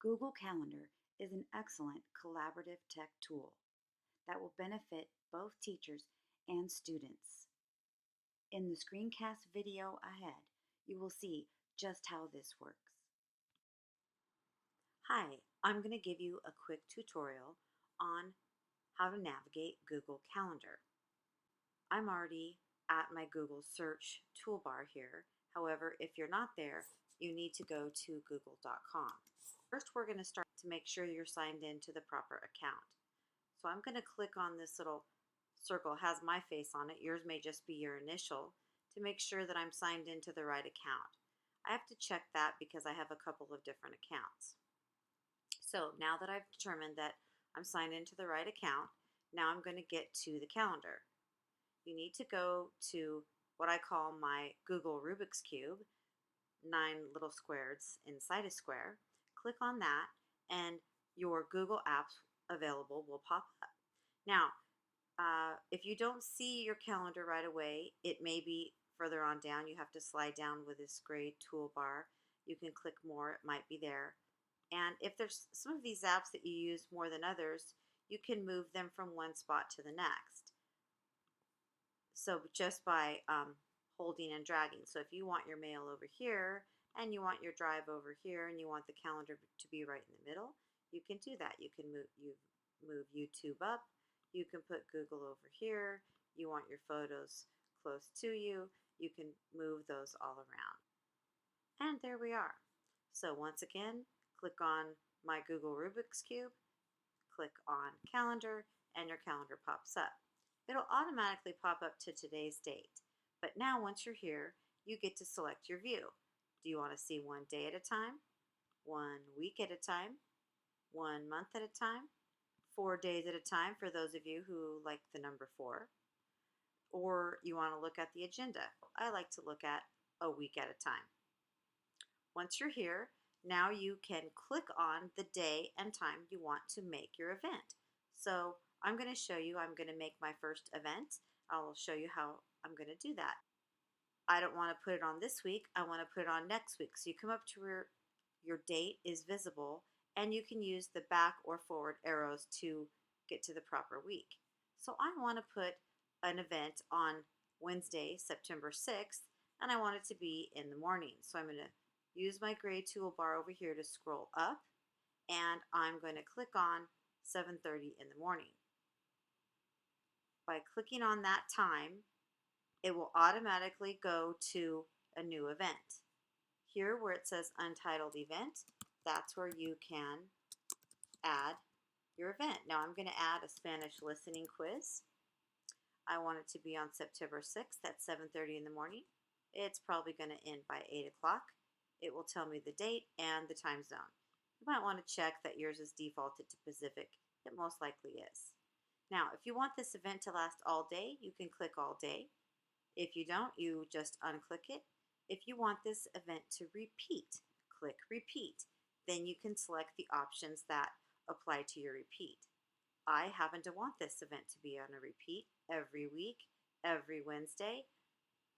Google Calendar is an excellent collaborative tech tool that will benefit both teachers and students. In the screencast video ahead, you will see just how this works. Hi, I'm going to give you a quick tutorial on how to navigate Google Calendar. I'm already at my Google search toolbar here. However, if you're not there, you need to go to google.com. First, we're going to start to make sure you're signed in to the proper account. So I'm going to click on this little circle. It has my face on it. Yours may just be your initial to make sure that I'm signed into the right account. I have to check that because I have a couple of different accounts. So now that I've determined that I'm signed into the right account, now I'm going to get to the calendar. You need to go to what I call my Google Rubik's Cube, 9 little squares inside a square. Click on that and your Google apps available will pop up. Now, if you don't see your calendar right away, it may be further on down. You have to slide down with this gray toolbar. You can click more, it might be there. And if there's some of these apps that you use more than others, you can move them from one spot to the next. So just by holding and dragging. So if you want your mail over here and you want your drive over here and you want the calendar to be right in the middle, you can do that. You can move YouTube up. You can put Google over here. You want your photos close to you. You can move those all around. And there we are. So once again, click on my Google Rubik's Cube, click on calendar, and your calendar pops up. It'll automatically pop up to today's date. But now once you're here, you get to select your view. Do you want to see 1 day at a time, 1 week at a time, 1 month at a time, 4 days at a time for those of you who like the number 4, or you want to look at the agenda? I like to look at a week at a time. Once you're here, now you can click on the day and time you want to make your event. So I'm going to show you, I'm going to make my first event. I'll show you how I'm going to do that. I don't want to put it on this week, I want to put it on next week. So you come up to where your date is visible and you can use the back or forward arrows to get to the proper week. So I want to put an event on Wednesday, September 6th, and I want it to be in the morning. So I'm going to use my gray toolbar over here to scroll up, and I'm going to click on 7:30 in the morning. By clicking on that time, it will automatically go to a new event. Here where it says Untitled Event, that's where you can add your event. Now I'm going to add a Spanish listening quiz. I want it to be on September 6th at 7:30 in the morning. It's probably going to end by 8 o'clock. It will tell me the date and the time zone. You might want to check that yours is defaulted to Pacific. It most likely is. Now, if you want this event to last all day, you can click all day. If you don't, you just unclick it. If you want this event to repeat, click repeat. Then you can select the options that apply to your repeat. I happen to want this event to be on a repeat every week, every Wednesday.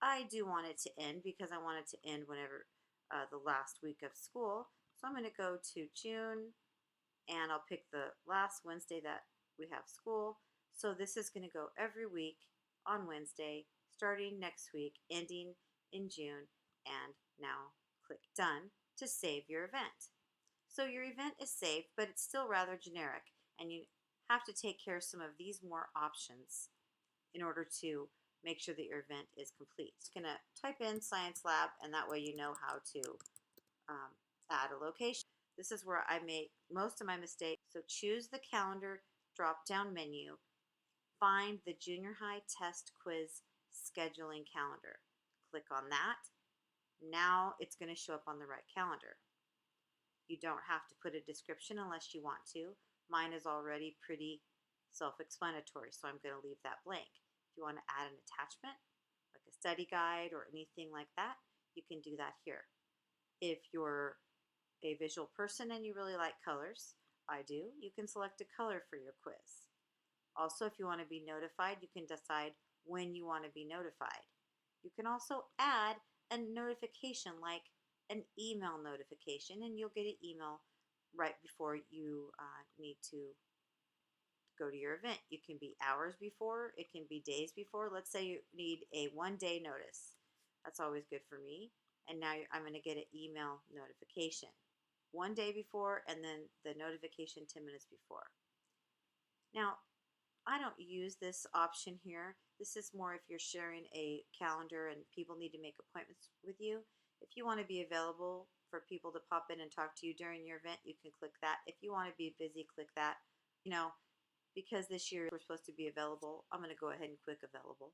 I do want it to end because I want it to end whenever the last week of school. So I'm going to go to June and I'll pick the last Wednesday that we have school. So this is going to go every week on Wednesday, starting next week, ending in June, and now click Done to save your event. So your event is saved, but it's still rather generic, and you have to take care of some of these more options in order to make sure that your event is complete. It's going to type in Science Lab, and that way you know how to add a location. This is where I make most of my mistakes. So choose the calendar drop-down menu, find the junior high test quiz scheduling calendar. Click on that. Now it's going to show up on the right calendar. You don't have to put a description unless you want to. Mine is already pretty self-explanatory, so I'm going to leave that blank. If you want to add an attachment, like a study guide or anything like that, you can do that here. If you're a visual person and you really like colors, I do, you can select a color for your quiz. Also, if you want to be notified, you can decide when you want to be notified. You can also add a notification like an email notification, and you'll get an email right before you need to go to your event. You can be hours before, it can be days before. Let's say you need a 1 day notice. That's always good for me. And now I'm going to get an email notification 1 day before, and then the notification 10 minutes before. Now, I don't use this option here. This is more if you're sharing a calendar and people need to make appointments with you. If you want to be available for people to pop in and talk to you during your event, you can click that. If you want to be busy, click that. You know, because this year we're supposed to be available, I'm going to go ahead and click available.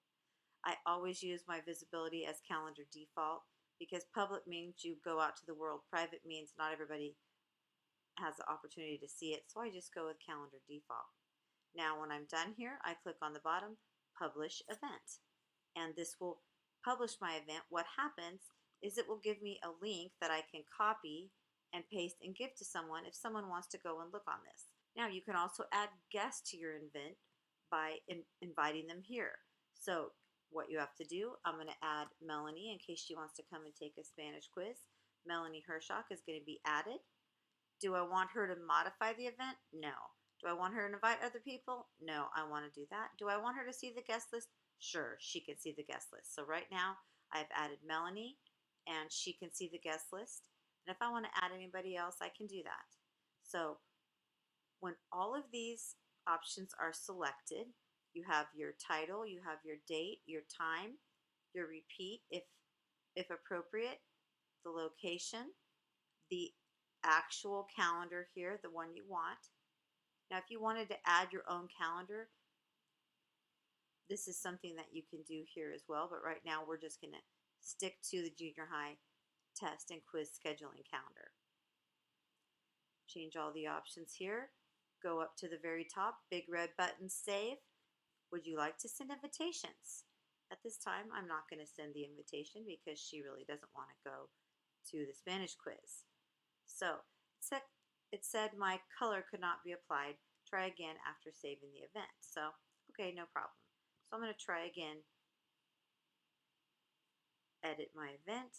I always use my visibility as calendar default because public means you go out to the world. Private means not everybody has the opportunity to see it. So I just go with calendar default. Now when I'm done here, I click on the bottom, publish event. And this will publish my event. What happens is it will give me a link that I can copy and paste and give to someone if someone wants to go and look on this. Now you can also add guests to your event by inviting them here. So what you have to do, I'm going to add Melanie in case she wants to come and take a Spanish quiz. Melanie Hershock is going to be added. Do I want her to modify the event? No. Do I want her to invite other people? No, I want to do that. Do I want her to see the guest list? Sure, she can see the guest list. So right now I've added Melanie and she can see the guest list. And if I want to add anybody else, I can do that. So when all of these options are selected, you have your title, you have your date, your time, your repeat if appropriate, the location, the actual calendar here, the one you want. Now, if you wanted to add your own calendar, this is something that you can do here as well. But right now, we're just going to stick to the junior high test and quiz scheduling calendar. Change all the options here. Go up to the very top, big red button, save. Would you like to send invitations? At this time, I'm not going to send the invitation because she really doesn't want to go to the Spanish quiz. So it said my color could not be applied. Try again after saving the event. So, okay, no problem. So I'm going to try again. Edit my event.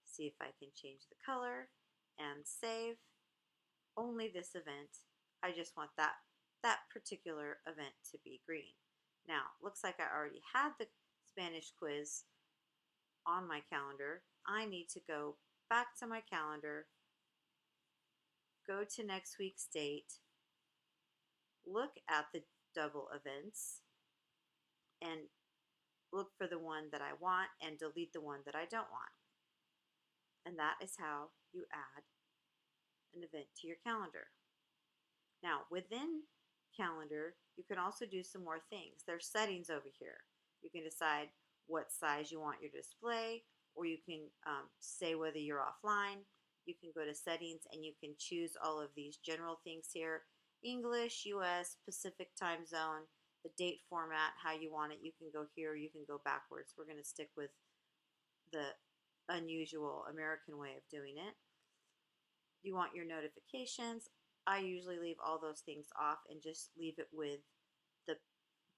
See if I can change the color and save. Only this event. I just want that particular event to be green. Now, looks like I already had the Spanish quiz on my calendar. I need to go back to my calendar, go to next week's date, look at the double events, and look for the one that I want and delete the one that I don't want. And that is how you add an event to your calendar. Now, within calendar, you can also do some more things. There's settings over here. You can decide what size you want your display, or you can say whether you're offline. You can go to settings and you can choose all of these general things here. English, US, Pacific time zone, the date format, how you want it. You can go here, you can go backwards. We're going to stick with the unusual American way of doing it. You want your notifications. I usually leave all those things off and just leave it with the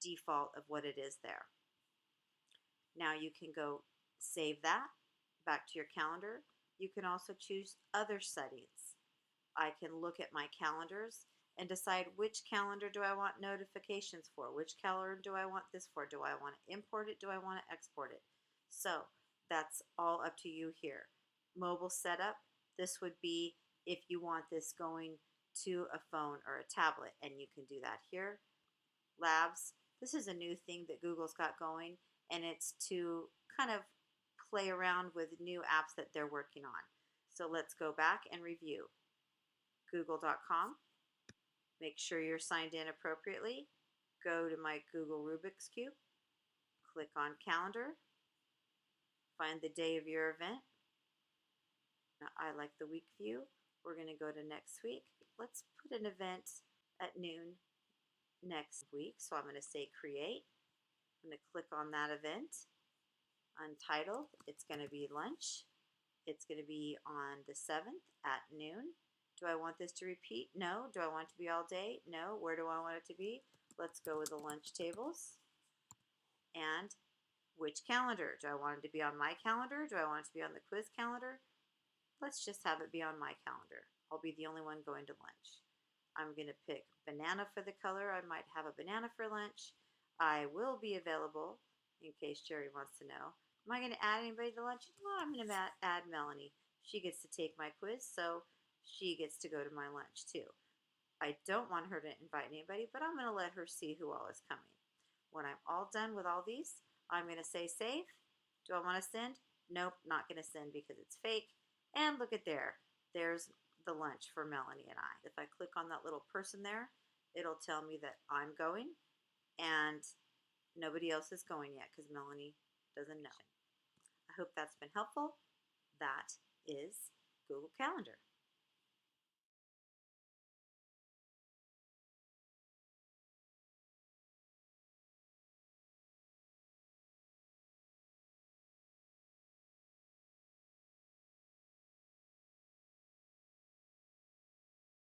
default of what it is there. Now you can go save that back to your calendar. You can also choose other settings. I can look at my calendars and decide which calendar do I want notifications for, which calendar do I want this for, do I want to import it, do I want to export it. So that's all up to you here. Mobile setup, this would be if you want this going to a phone or a tablet, and you can do that here. Labs, this is a new thing that Google's got going, and it's to kind of play around with new apps that they're working on. So let's go back and review. Google.com, make sure you're signed in appropriately. Go to my Google Rubik's Cube, click on calendar, find the day of your event. Now, I like the week view. We're going to go to next week. Let's put an event at noon next week. So I'm going to say create. I'm going to click on that event. Untitled, it's going to be lunch. It's going to be on the 7th at noon. Do I want this to repeat? No. Do I want it to be all day? No. Where do I want it to be? Let's go with the lunch tables. And which calendar? Do I want it to be on my calendar? Do I want it to be on the quiz calendar? let's just have it be on my calendar. I'll be the only one going to lunch. I'm going to pick banana for the color. I might have a banana for lunch. I will be available in case Jerry wants to know. Am I going to add anybody to lunch? Well, I'm going to add Melanie. She gets to take my quiz, so she gets to go to my lunch too. I don't want her to invite anybody, but I'm going to let her see who all is coming. When I'm all done with all these, I'm going to say save. Do I want to send? Nope, not going to send because it's fake. And look at there. There's the lunch for Melanie and I. If I click on that little person there, it'll tell me that I'm going and nobody else is going yet because Melanie doesn't know. I hope that's been helpful. That is Google Calendar.